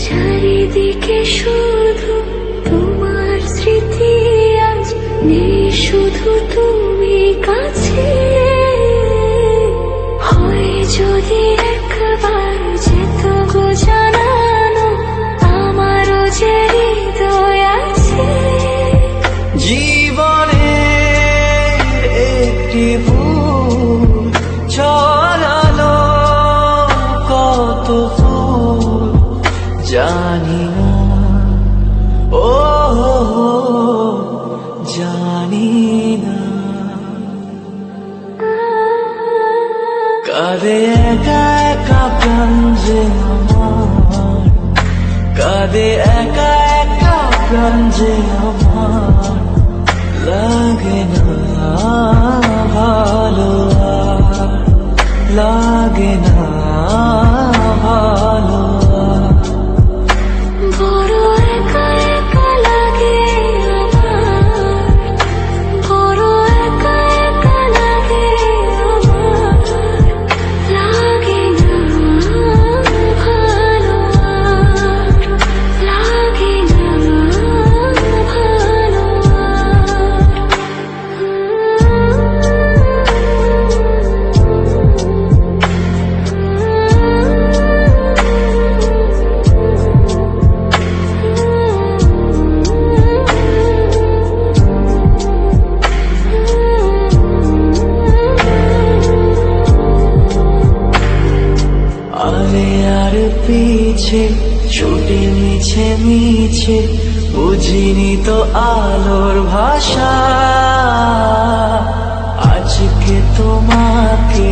চারিদিকে শুধু তোমার স্মৃতি, আজ নেই শুধু তুমি কাছে। হয় যদি একবার যেত গো জানানো, আমারও যে হৃদয় আছে। জীবনে একটি ভুল ছড়ালো কত ফুল জানি না, ও জানি না। কাঁদে একা একা প্রাণ যে আমার, কাঁদে একা একা প্রাণ যে আমার। লাগে না ভালো আর, লাগে না ভালো আর। বড় একা একা লাগে আমার, বড় একা একা লাগে আমার। লাগে না ভালো আর, লাগে না ভালো আরে আর পিছে ছুটে মিছে মিছে, বুঝিনি তো আলোর ভাষা। আজকে তোমাকে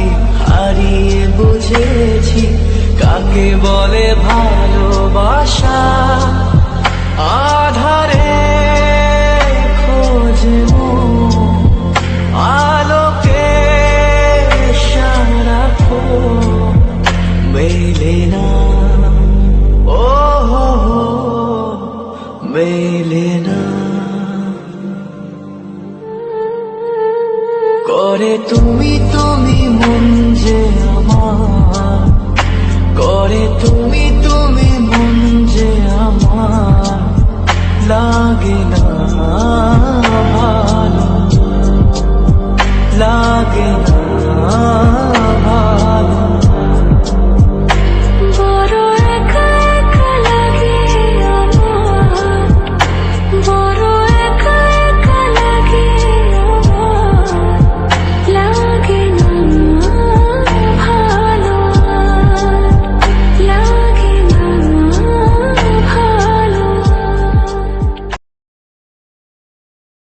হারিয়ে বুঝেছি কাকে বলে ভালোবাসা। আধারে খোঁজে মন আলোকে সারাক্ষণ, মেলে না